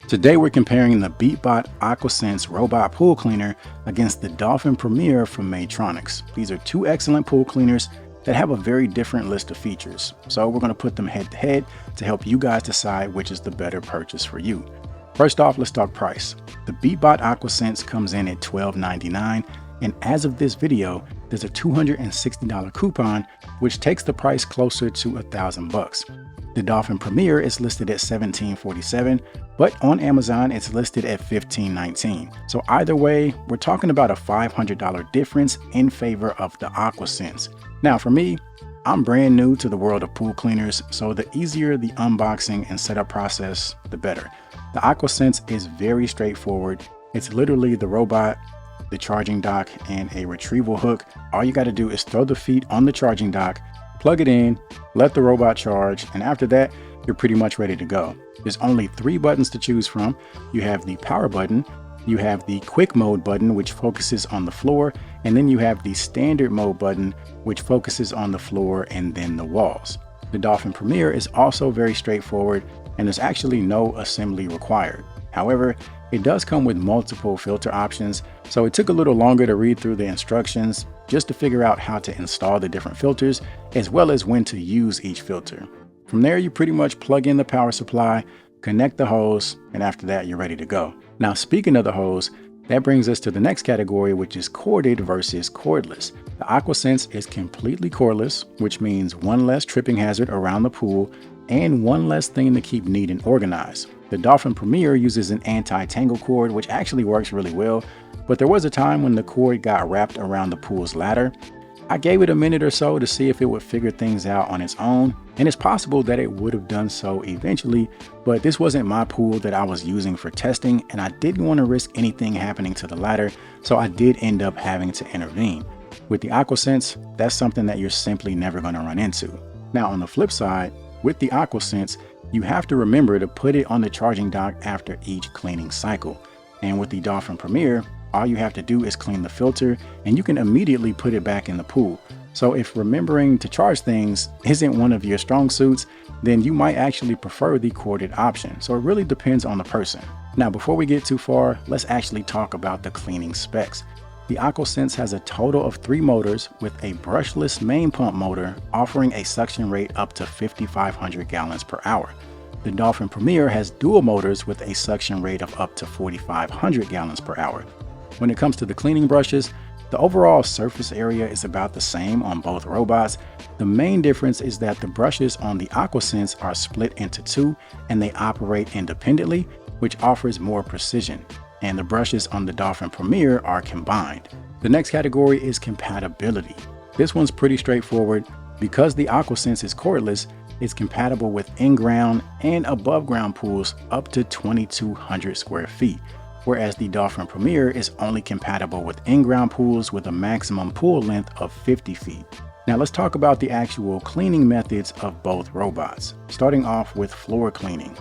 Today we're comparing the Beatbot AquaSense robot pool cleaner against the Dolphin Premiere from Maytronics. These are two excellent pool cleaners that have a very different list of features. So we're going to put them head to head to help you guys decide which is the better purchase for you. First off, let's talk price. The Beatbot AquaSense comes in at $12.99, and as of this video, there's a $260 coupon, which takes the price closer to $1,000. The Dolphin Premiere is listed at $17.47, but on Amazon it's listed at $15.19. So either way, we're talking about a $500 difference in favor of the AquaSense. Now for me, I'm brand new to the world of pool cleaners, so the easier the unboxing and setup process, the better. The AquaSense is very straightforward. It's literally the robot, the charging dock, and a retrieval hook. All you got to do is throw the feet on the charging dock, plug it in, let the robot charge, and after that, you're pretty much ready to go. There's only 3 buttons to choose from. You have the power button, you have the quick mode button, which focuses on the floor, and then you have the standard mode button, which focuses on the floor and then the walls. The Dolphin Premiere is also very straightforward, and there's actually no assembly required. However, it does come with multiple filter options, so it took a little longer to read through the instructions just to figure out how to install the different filters, as well as when to use each filter. From there, you pretty much plug in the power supply, connect the hose, and after that, you're ready to go. Now, speaking of the hose, that brings us to the next category, which is corded versus cordless. The AquaSense is completely cordless, which means one less tripping hazard around the pool and one less thing to keep neat and organized. The Dolphin Premiere uses an anti-tangle cord, which actually works really well, but there was a time when the cord got wrapped around the pool's ladder. I gave it a minute or so to see if it would figure things out on its own, and it's possible that it would have done so eventually, but this wasn't my pool that I was using for testing, and I didn't want to risk anything happening to the ladder, so I did end up having to intervene. With the AquaSense, that's something that you're simply never going to run into. Now on the flip side, with the AquaSense, you have to remember to put it on the charging dock after each cleaning cycle. And with the Dolphin Premiere, all you have to do is clean the filter and you can immediately put it back in the pool. So if remembering to charge things isn't one of your strong suits, then you might actually prefer the corded option. So it really depends on the person. Now, before we get too far, let's actually talk about the cleaning specs. The AquaSense has a total of 3 motors with a brushless main pump motor offering a suction rate up to 5,500 gallons per hour. The Dolphin Premiere has dual motors with a suction rate of up to 4,500 gallons per hour. When it comes to the cleaning brushes, the overall surface area is about the same on both robots. The main difference is that the brushes on the AquaSense are split into 2 and they operate independently, which offers more precision. And the brushes on the Dolphin Premiere are combined. The next category is compatibility. This one's pretty straightforward. Because the AquaSense is cordless, it's compatible with in-ground and above-ground pools up to 2,200 square feet, whereas the Dolphin Premiere is only compatible with in-ground pools with a maximum pool length of 50 feet. Now let's talk about the actual cleaning methods of both robots, starting off with floor cleaning.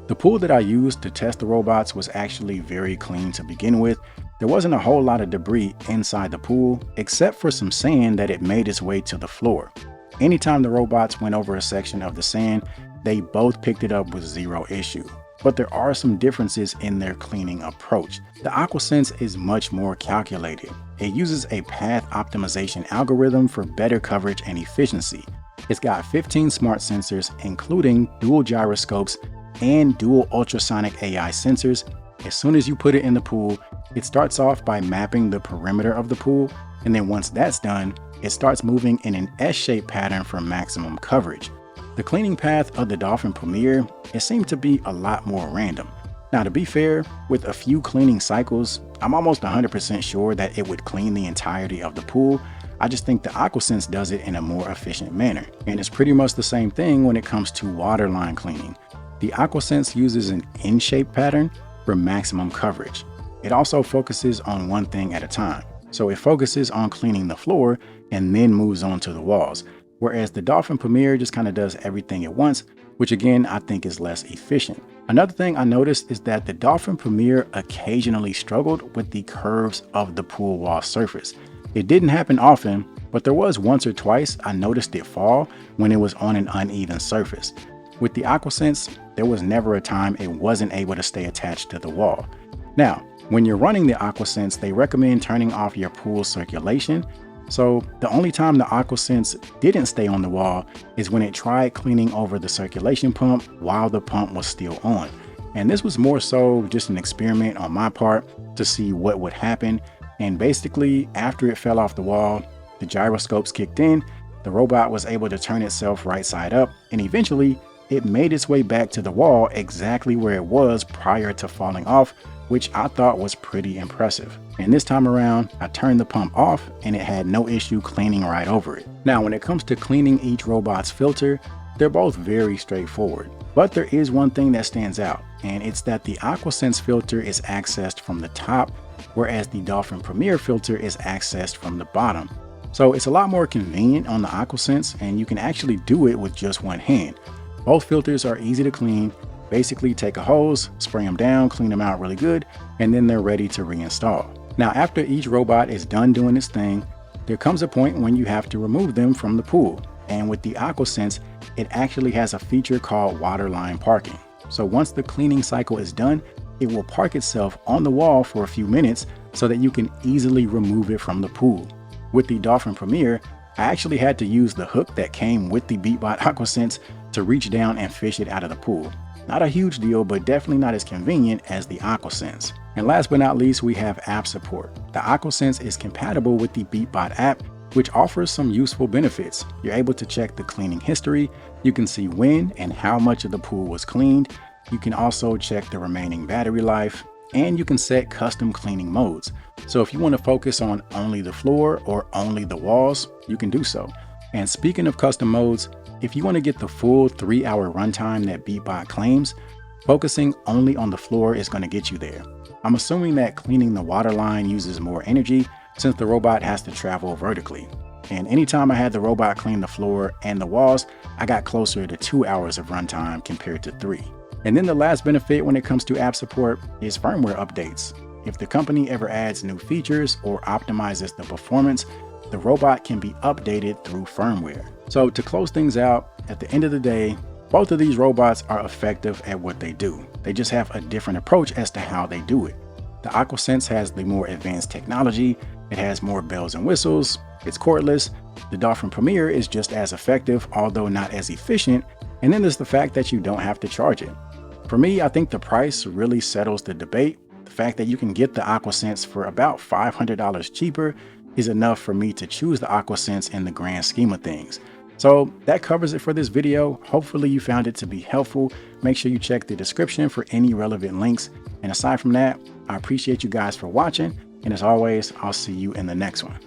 The pool that I used to test the robots was actually very clean to begin with. There wasn't a whole lot of debris inside the pool, except for some sand that it made its way to the floor. Anytime the robots went over a section of the sand, they both picked it up with 0 issue. But there are some differences in their cleaning approach. The AquaSense is much more calculated. It uses a path optimization algorithm for better coverage and efficiency. It's got 15 smart sensors, including dual gyroscopes and dual ultrasonic AI sensors. As soon as you put it in the pool, it starts off by mapping the perimeter of the pool, and then once that's done, it starts moving in an S-shaped pattern for maximum coverage. The cleaning path of the Dolphin Premiere, it seemed to be a lot more random. Now to be fair, with a few cleaning cycles, I'm almost 100% sure that it would clean the entirety of the pool. I just think the AquaSense does it in a more efficient manner. And it's pretty much the same thing when it comes to waterline cleaning. The AquaSense uses an N-shaped pattern for maximum coverage. It also focuses on one thing at a time. So it focuses on cleaning the floor and then moves on to the walls. Whereas the Dolphin Premiere just kind of does everything at once, which again, I think is less efficient. Another thing I noticed is that the Dolphin Premiere occasionally struggled with the curves of the pool wall surface. It didn't happen often, but there was once or twice I noticed it fall when it was on an uneven surface. With the AquaSense, there was never a time it wasn't able to stay attached to the wall. Now, when you're running the AquaSense, they recommend turning off your pool circulation. So the only time the AquaSense didn't stay on the wall is when it tried cleaning over the circulation pump while the pump was still on. And this was more so just an experiment on my part to see what would happen. And basically, after it fell off the wall, the gyroscopes kicked in, the robot was able to turn itself right side up, and eventually it made its way back to the wall exactly where it was prior to falling off, which I thought was pretty impressive. And this time around, I turned the pump off and it had no issue cleaning right over it. Now, when it comes to cleaning each robot's filter, they're both very straightforward. But there is one thing that stands out, and it's that the AquaSense filter is accessed from the top, whereas the Dolphin Premiere filter is accessed from the bottom. So it's a lot more convenient on the AquaSense, and you can actually do it with just one hand. Both filters are easy to clean. Basically take a hose, spray them down, clean them out really good, and then they're ready to reinstall. Now, after each robot is done doing its thing, there comes a point when you have to remove them from the pool. And with the AquaSense, it actually has a feature called waterline parking. So once the cleaning cycle is done, it will park itself on the wall for a few minutes so that you can easily remove it from the pool. With the Dolphin Premiere, I actually had to use the hook that came with the Beatbot AquaSense to reach down and fish it out of the pool. Not a huge deal, but definitely not as convenient as the AquaSense. And last but not least, we have app support. The AquaSense is compatible with the Beatbot app, which offers some useful benefits. You're able to check the cleaning history. You can see when and how much of the pool was cleaned. You can also check the remaining battery life, and you can set custom cleaning modes. So if you want to focus on only the floor or only the walls, you can do so. And speaking of custom modes, if you want to get the full 3-hour runtime that Beatbot claims, focusing only on the floor is going to get you there. I'm assuming that cleaning the water line uses more energy since the robot has to travel vertically. And anytime I had the robot clean the floor and the walls, I got closer to 2 hours of runtime compared to 3. And then the last benefit when it comes to app support is firmware updates. If the company ever adds new features or optimizes the performance, the robot can be updated through firmware. So to close things out, at the end of the day, both of these robots are effective at what they do. They just have a different approach as to how they do it. The AquaSense has the more advanced technology. It has more bells and whistles. It's cordless. The Dolphin Premiere is just as effective, although not as efficient. And then there's the fact that you don't have to charge it. For me, I think the price really settles the debate. The fact that you can get the AquaSense for about $500 cheaper is enough for me to choose the AquaSense in the grand scheme of things. So that covers it for this video. Hopefully you found it to be helpful. Make sure you check the description for any relevant links. And aside from that, I appreciate you guys for watching. And as always, I'll see you in the next one.